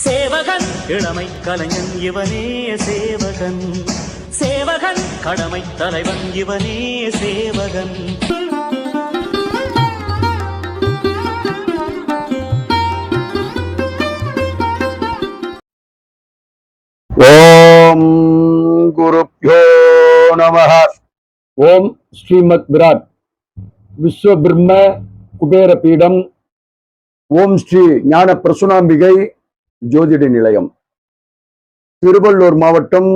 சேவகன் இளமை கலைஞன் இவனே சேவகன், சேவகன் கடமை தலைவன் இவனே சேவகன். ஓம் குருப்யோ நமஹ. ஓம் ஸ்ரீமத் விராட் விஸ்வபிரம்ம குபேர பீடம், ஓம் ஸ்ரீ ஞான பிரசுனாம்பிகை ஜோதிட நிலையம், திருவள்ளூர் மாவட்டம்,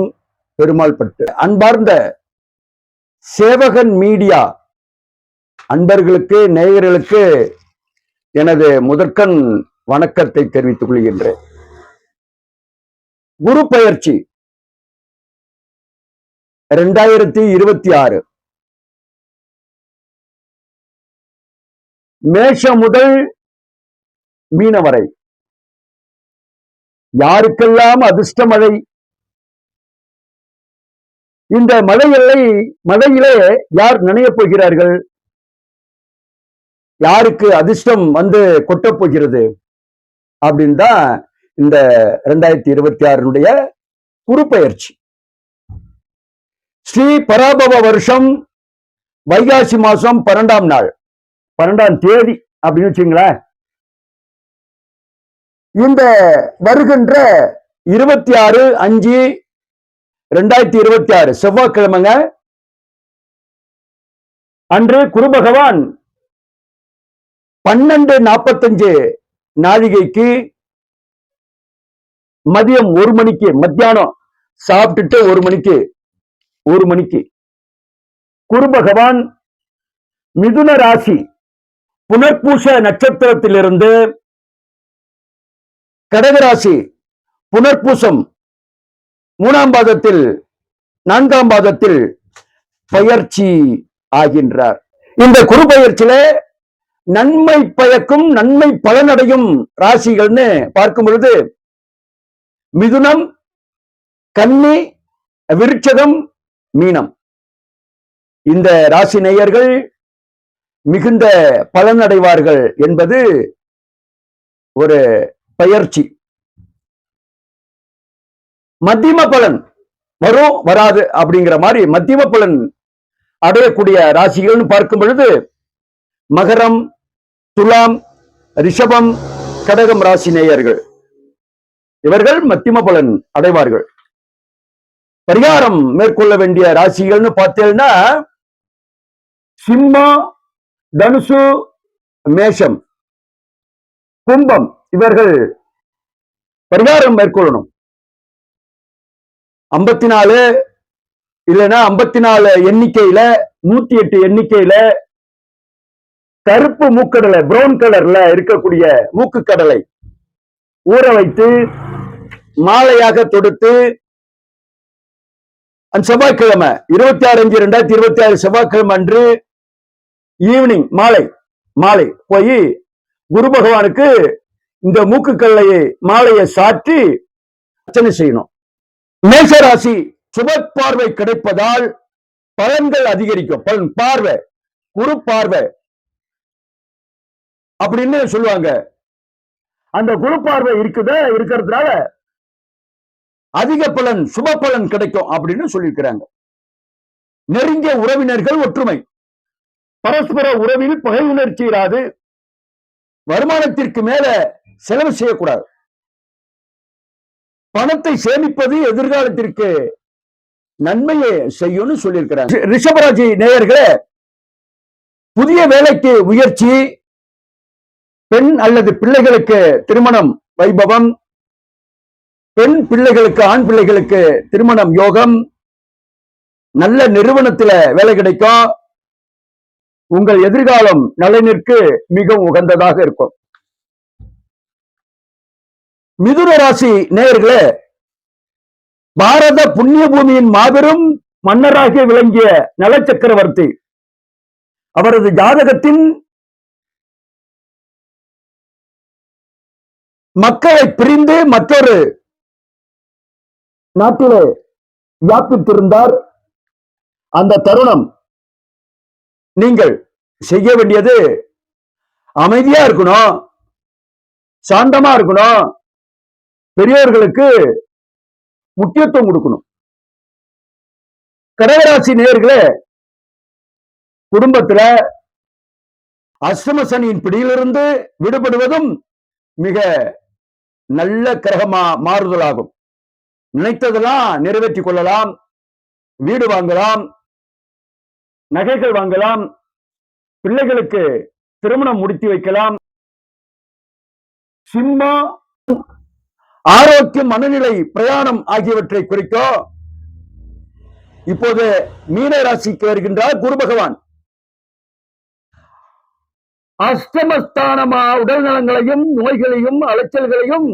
பெருமாள்பட்டு. அன்பார்ந்த சேவகன் மீடியா அன்பர்களுக்கு, நேயர்களுக்கு எனது முதற்கண் வணக்கத்தை தெரிவித்துக் கொள்கின்றேன். குரு பயிற்சி 2026 மேஷம் முதல் மீன வரை யாருக்கெல்லாம் அதிர்ஷ்ட மழை. இந்த மழையிலே யார் நினைய போகிறார்கள்? யாருக்கு அதிர்ஷ்டம் வந்து கொட்டப் போகிறது அப்படின்னு தான் இந்த 2026 குரு பயிற்சி. ஸ்ரீ பராபவ வருஷம் வைகாசி மாசம் 12ஆம் நாள், 12ஆம் தேதி அப்படின்னு வச்சுங்களேன். இந்த வருகின்ற 26/5/2026 செவ்வாய்க்கிழமைங்க அன்று குரு பகவான் 12:45 நாழிகைக்கு மதியம் 1 மணிக்கு, மத்தியானம் சாப்பிட்டுட்டு 1 மணிக்கு குரு பகவான் மிதுன ராசி புனர்பூச நட்சத்திரத்திலிருந்து கடகராசி புனர்பூசம் 3ஆம் பாதத்தில் 4ஆம் பாதத்தில் பயிற்சி ஆகின்றார். இந்த குரு பயிற்சியில நன்மை பயக்கும், நன்மை பலனடையும் ராசிகள்னு பார்க்கும் பொழுது மிதுனம், கன்னி, விருட்சகம், மீனம். இந்த ராசி நேயர்கள் மிகுந்த பலனடைவார்கள் என்பது ஒரு பயிற்சி. மத்தியம பலன் வரும் வராது அப்படிங்கிற மாதிரி மத்தியம பலன் அடையக்கூடிய ராசிகள்னு பார்க்கும் பொழுது மகரம், துலாம், ரிஷபம், கடகம் ராசி நேயர்கள் இவர்கள் மத்தியம பலன் அடைவார்கள். பரிகாரம் மேற்கொள்ள வேண்டிய ராசிகள்னு பார்த்தேன்னா சிம்மம், தனுசு, மேஷம், கும்பம் இவர்கள் பரிகாரம் மேற்கொள்ளணும். 54 இல்லைன்னா 54 எண்ணிக்கையில, 108 எண்ணிக்கையில கருப்பு மூக்கடலை, பிரவுன் கலர்ல இருக்கக்கூடிய மூக்கு கடலை ஊற வைத்து மாலையாக தொடுத்து அந்த செவ்வாய்க்கிழமை 26/5/2026 செவ்வாய்க்கிழமை அன்று ஈவினிங் மாலை போய் குரு பகவானுக்கு இந்த மூக்கு கடலையை மாலையை சாற்றி அர்ச்சனை செய்யணும். மேஷராசி சுப பார்வை கிடைப்பதால் பலன்கள் அதிகரிக்கும். பலன் பார்வை, குரு பார்வை அப்படின்னு சொல்லுவாங்க. அந்த குரு பார்வை இருக்கிறதுனால அதிக பலன், சுப பலன் கிடைக்கும் அப்படின்னு சொல்லியிருக்கிறாங்க. நெருங்கிய உறவினர்கள் ஒற்றுமை, பரஸ்பர உறவில் பகை உணர்ச்சி இராது. வருமானத்திற்கு மேல செலவு செய்யக்கூடாது. பணத்தை சேமிப்பது எதிர்காலத்திற்கு நன்மையை செய்யும்னு சொல்லியிருக்கிறாங்க. ரிஷபராசி நேயர்களே, புதிய வேலைக்கு முயற்சி, பெண் அல்லது பிள்ளைகளுக்கு திருமணம் வைபவம், பெண் பிள்ளைகளுக்கு, ஆண் பிள்ளைகளுக்கு திருமணம் யோகம், நல்ல நிறுவனத்துல வேலை கிடைக்கும். உங்கள் எதிர்காலம் நலனிற்கு மிகவும் உகந்ததாக இருக்கும். மிதுன ராசி நேயர்களே, பாரத புண்ணிய பூமியின் மாபெரும் மன்னராக விளங்கிய நல சக்கரவர்த்தி அவரது ஜாதகத்தின் மக்களை பிரிந்து மற்றொரு நாட்டிலே வியாபித்திருந்தார். அந்த தருணம் நீங்கள் செய்ய வேண்டியது அமைதியா இருக்கணும், சாந்தமா இருக்கணும், பெரியவர்களுக்கு முக்கியத்துவம் கொடுக்கணும். கடகராசி நேயர்களே, குடும்பத்துல அஷ்டம சனியின் பிடியிலிருந்து விடுபடுவதும் மிக நல்ல கிரகமா மாறுதலாகும். நினைத்ததெல்லாம் நிறைவேற்றிக் கொள்ளலாம். வீடு வாங்கலாம், நகைகள் வாங்கலாம், பிள்ளைகளுக்கு திருமணம் முடித்து வைக்கலாம். சிம்மம் ஆரோக்கியம், மனநிலை, பிரயாணம் ஆகியவற்றை குறிக்கும். இப்போது மீன ராசிக்கு வருகின்றார் குரு பகவான். அஷ்டமஸ்தானமா உடல் நலங்களையும், நோய்களையும், அலைச்சல்களையும்,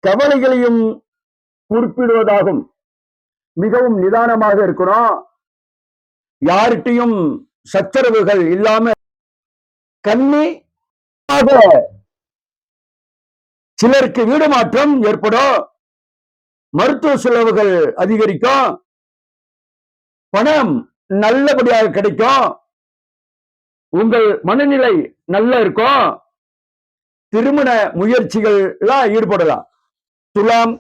கவலைகளையும் குறிப்பிடுவதாகும். மிகவும் நிதானமாக இருக்கணும். யார்கிட்டையும் சச்சரவுகள் இல்லாம கன்னி. சிலருக்கு வீடு மாற்றம் ஏற்படும், மருத்துவ செலவுகள் அதிகரிக்கும், பணம் நல்லபடியாக கிடைக்கும், உங்கள் மனநிலை நல்லா இருக்கும், திருமண முயற்சிகள் எல்லாம் ஈடுபடலாம். துலாம்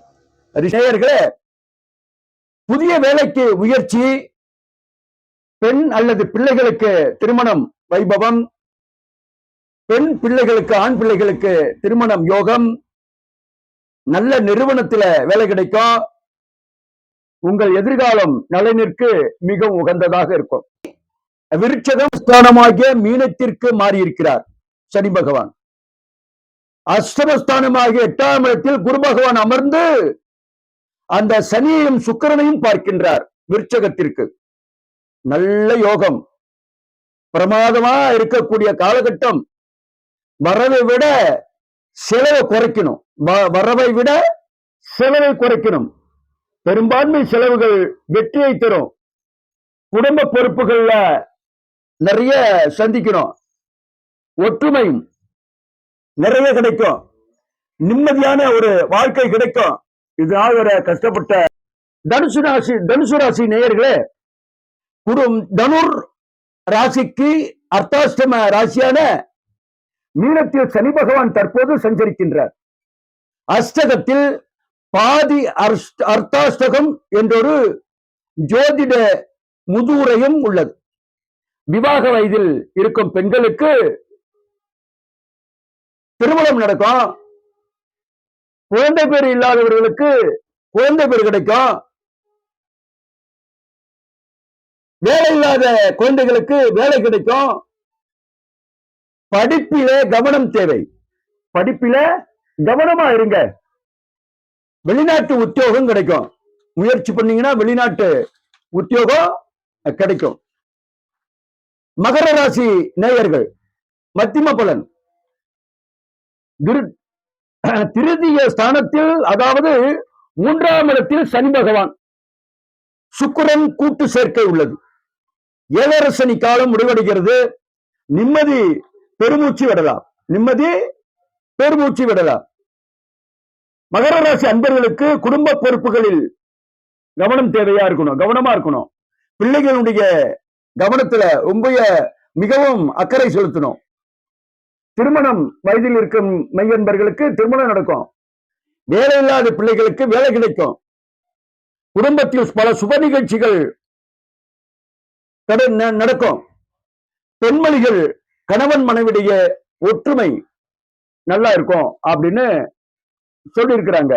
நேயர்களே, புதிய வேலைக்கு முயற்சி, பெண் அல்லது பிள்ளைகளுக்கு திருமணம் வைபவம், பெண் பிள்ளைகளுக்கு ஆண் பிள்ளைகளுக்கு திருமணம் யோகம், நல்ல நிறுவனத்துல வேலை கிடைக்கும், உங்கள் எதிர்காலம் நலனிற்கு மிகவும் உகந்ததாக இருக்கும். விருட்சகம் ஸ்தானமாகிய மீனத்திற்கு மாறியிருக்கிறார் சனி பகவான். அஷ்டமஸ்தானமாகிய 8ஆம் இடத்தில் குரு பகவான் அமர்ந்து அந்த சனியையும் சுக்கிரனையும் பார்க்கின்றார். விருட்சகத்திற்கு நல்ல யோகம், பிரமாதமா இருக்கக்கூடிய காலகட்டம். வரவை விட செலவை குறைக்கணும், வரவை விட செலவை குறைக்கணும். பெரும்பான்மை செலவுகள் வெற்றியை தரும். குடும்ப பொறுப்புகள்ல நிறைய சந்திக்கணும். ஒற்றுமையும் நிறைய கிடைக்கும். நிம்மதியான ஒரு வாழ்க்கை கிடைக்கும். இதனால கஷ்டப்பட்ட தனுசு ராசி நேயர்களே, தனுர் ராசிக்கு அர்த்தாஷ்டம ராசியான மீனத்தில் சனி பகவான் தற்போது சஞ்சரிக்கின்றார். அஷ்டகத்தில் பாதி அர்த்தாஷ்டகம் என்றொரு ஜோதிட முதுவுரையும் உள்ளது. விவாக வயதில் இருக்கும் பெண்களுக்கு திருமணம் நடக்கும். குழந்தை பேர் இல்லாதவர்களுக்கு குழந்தை பேர் கிடைக்கும். வேலை இல்லாத குழந்தைகளுக்கு வேலை கிடைக்கும். படிப்பிலே கவனம் தேவை. படிப்பில கவனமா இருங்க. வெளிநாட்டு உத்தியோகம் கிடைக்கும். முயற்சி பண்ணீங்கன்னா வெளிநாட்டு உத்தியோகம் கிடைக்கும். மகர ராசி நேயர்கள், மத்தியம பலன். திருதிய ஸ்தானத்தில், அதாவது 3ஆம் இடத்தில் சனி பகவான், சுக்கிரன் கூட்டு சேர்க்கை உள்ளது. ஏழரை சனி காலம் முடிவடைகிறது. நிம்மதி பெருமூச்சு விடலாம். மகர ராசி அன்பர்களுக்கு குடும்ப பொறுப்புகளில் கவனம் தேவையா இருக்கணும், கவனமா இருக்கணும். பிள்ளைகளுடைய கவனத்துல மிகவும் அக்கறை செலுத்தணும். திருமணம் வயதில் இருக்கும் மையன்பர்களுக்கு திருமணம் நடக்கும். வேலை இல்லாத பிள்ளைகளுக்கு வேலை கிடைக்கும். குடும்பத்தில் பல சுப நிகழ்ச்சிகள் நடக்கும். பெண்மணிகள் கணவன் மனைவிடைய ஒற்றுமை நல்லா இருக்கும் அப்படின்னு சொல்லி இருக்கிறாங்க.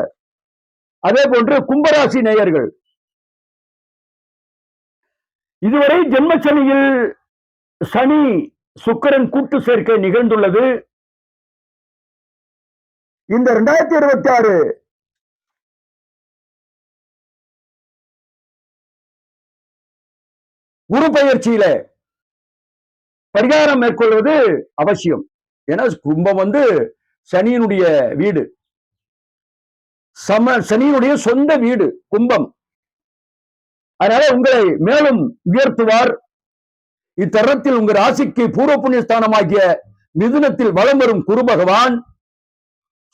அதே போன்று கும்பராசி நேயர்கள், இதுவரை ஜென்மசனியில் சனி சுக்கிரன் கூட்டு சேர்க்கை நிகழ்ந்துள்ளது. இந்த 2026 குரு பயிற்சியில பரிகாரம் மேற்கொள்வது அவசியம். ஏன்னா கும்பம் சனியினுடைய வீடு, சனியினுடைய சொந்த வீடு கும்பம். அதனால உங்களை மேலும் உயர்த்துவார். இத்தருணத்தில் உங்கள் ராசிக்கு பூர்வ புண்ணிய ஸ்தானமாகிய மிதுனத்தில் வலம் வரும் குரு பகவான்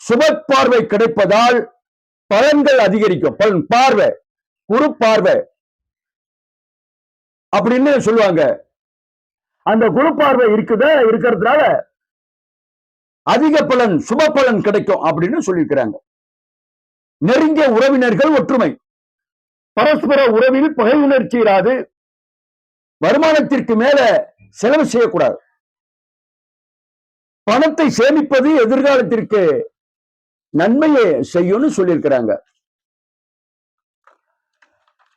சுப பார்வை கிடைப்பதால் பலன்கள் அதிகரிக்கும். பலன் பார்வை, குரு பார்வை அப்படின்னு சொல்லுவாங்க. அந்த குரு பார்வை இருக்கிறதுனால அதிக பலன், சுப பலன் கிடைக்கும் அப்படின்னு சொல்லியிருக்கிறாங்க. நெருங்கிய உறவினர்கள் ஒற்றுமை, பரஸ்பர உறவில் பகை உணர்ச்சி இராது, வருமானத்திற்கு மேல செலவு செய்யக்கூடாது, பணத்தை சேமிப்பது எதிர்காலத்திற்கு நன்மையை செய்யும்னு சொல்லியிருக்கிறாங்க.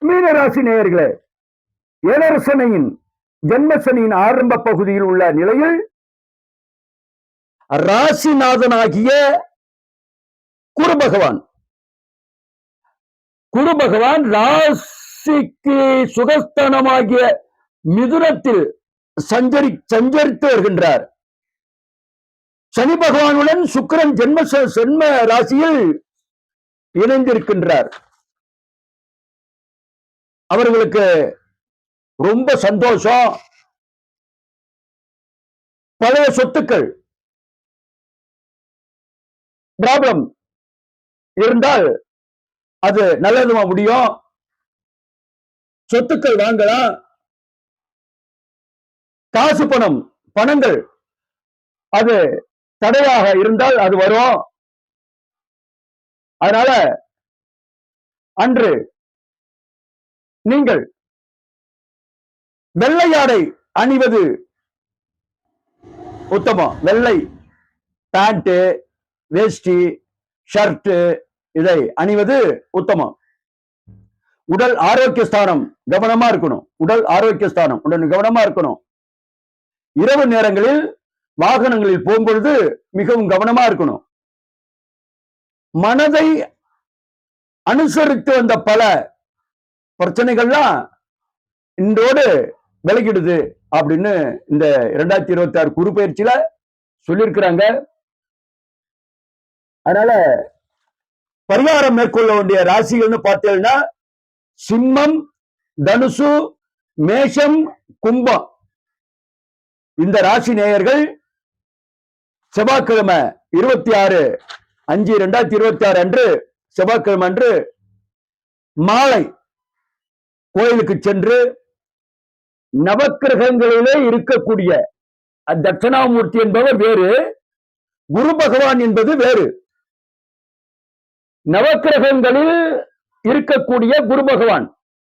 மீனராசி நேயர்களே, ஏழரசனையின் ஜென்மசனியின் ஆரம்ப பகுதியில் உள்ள நிலையில் ராசிநாதனாகிய குரு பகவான் ராசிக்கு சுகஸ்தானமாகிய மிதுனத்தில் சஞ்சரித்து வருகின்றார். சனி பகவானுடன் சுக்கிரன் ஜென்ம ராசியில் இணைந்திருக்கின்றார். அவர்களுக்கு ரொம்ப சந்தோஷம். பழைய சொத்துக்கள் ப்ராப்ளம் இருந்தால் அது நல்லதுமா முடியும், சொத்துக்கள் வாங்கலாம், காசு பணங்கள் அது தடையாக இருந்தால் அது வரும். அதனால அன்று நீங்கள் வெள்ளை ஆடை அணிவது உத்தமம். வெள்ளை பேண்ட், வேஷ்டி, ஷர்ட் இதை அணிவது உத்தமம். உடல் ஆரோக்கிய ஸ்தானம் கவனமா இருக்கணும். உடல் ஆரோக்கிய ஸ்தானம் கவனமா இருக்கணும். இரவு நேரங்களில் வாகனங்களில் போகும்பொழுது மிகவும் கவனமா இருக்கணும். மனதை அனுசரித்து வந்த பல பிரச்சனைகள்லாம் இன்றோடு விலகிடுது அப்படின்னு இந்த 2026 குரு பயிற்சியில சொல்லியிருக்கிறாங்க. அதனால பரிகாரம் மேற்கொள்ள வேண்டிய ராசிகள்னு பார்த்தீங்கன்னா சிம்மம், தனுசு, மேஷம், கும்பம். இந்த ராசி நேயர்கள் செவ்வாய்க்கிழமை 26/5/2026 அன்று செவ்வாய்க்கிழமை அன்று மாலை கோயிலுக்கு சென்று நவக்கிரகங்களிலே இருக்கக்கூடிய தட்சணாமூர்த்தி என்பவர் வேறு, குரு பகவான் என்பது வேறு. நவக்கிரகங்களில் இருக்கக்கூடிய குரு பகவான்,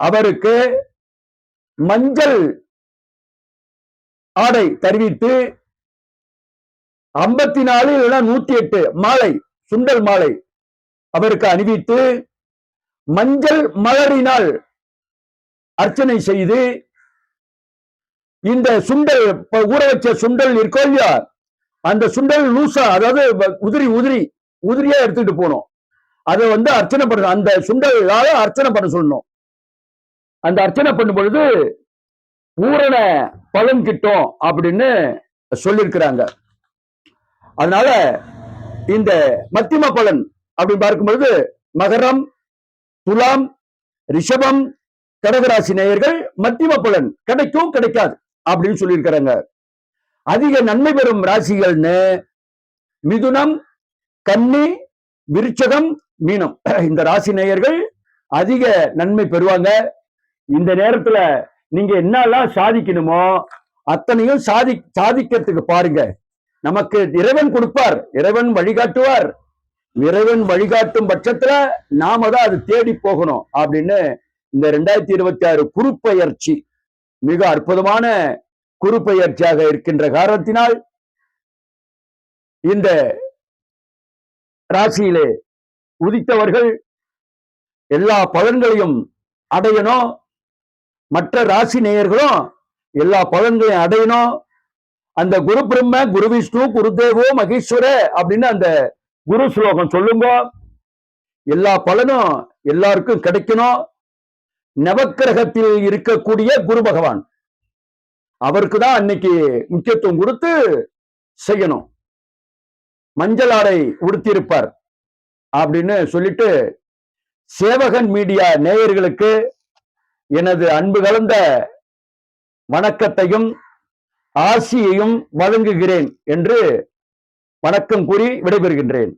அவருக்கு மஞ்சள் ஆடை தருவித்து 54 இல்லைன்னா 108 மாலை, சுண்டல் மாலை அவருக்கு அணிவித்து மஞ்சள் மலரினால் அர்ச்சனை செய்து இந்த சுண்டல் ஊற வச்ச சுண்டல் இருக்கோ இல்லையா, அந்த சுண்டல் லூசா, அதாவது உதிரியா எடுத்துட்டு போனோம். அதை அர்ச்சனை பண்ணணும். அந்த சுண்டலால அர்ச்சனை பண்ண சொல்லணும். அந்த அர்ச்சனை பண்ணும் பொழுது பூரண பலன் கிட்டும் அப்படின்னு சொல்லியிருக்கிறாங்க. அதனால இந்த மத்தியம பலன் அப்படின்னு பார்க்கும் பொழுது மகரம், துலாம், ரிஷபம், கடகராசி நேயர்கள் மத்தியம பலன் கிடைக்கும் கிடைக்காது அப்படின்னு சொல்லியிருக்கிறாங்க. அதிக நன்மை பெறும் ராசிகள்னு மிதுனம், கன்னி, விருச்சகம், மீனம். இந்த ராசி நேயர்கள் அதிக நன்மை பெறுவாங்க. இந்த நேரத்துல நீங்க என்னெல்லாம் சாதிக்கணுமோ அத்தனையும் சாதிக்கிறதுக்கு பாருங்க. நமக்கு இறைவன் கொடுப்பார், இறைவன் வழிகாட்டுவார். இறைவன் வழிகாட்டும் பட்சத்துல நாம தான் அது தேடி போகணும் அப்படின்னு இந்த 2026 குரு பயிற்சி மிக அற்புதமான குரு பயிற்சியாக இருக்கின்ற காரணத்தினால் இந்த ராசியிலே உதித்தவர்கள் எல்லா பலன்களையும் அடையணும். மற்ற ராசி நேயர்களும் எல்லா பலன்களையும் அடையணும். அந்த குரு பிரம்ம, குரு விஷ்ணு, குரு தேவோ மகேஸ்வர அப்படின்னு அந்த குரு ஸ்லோகம் சொல்லுங்க. எல்லா பலனும் எல்லாருக்கும் கிடைக்கணும். நவக்கிரகத்தில் இருக்கக்கூடிய குரு பகவான், அவருக்கு தான் அன்னைக்கு முக்கியத்துவம் கொடுத்து செய்யணும். மஞ்சள் ஆடை உடுத்தியிருப்பார் அப்படின்னு சொல்லிட்டு சேவகன் மீடியா நேயர்களுக்கு எனது அன்பு கலந்த வணக்கத்தையும் ஆசியையும் வழங்குகிறேன் என்று வணக்கம் கூறி விடைபெறுகின்றேன்.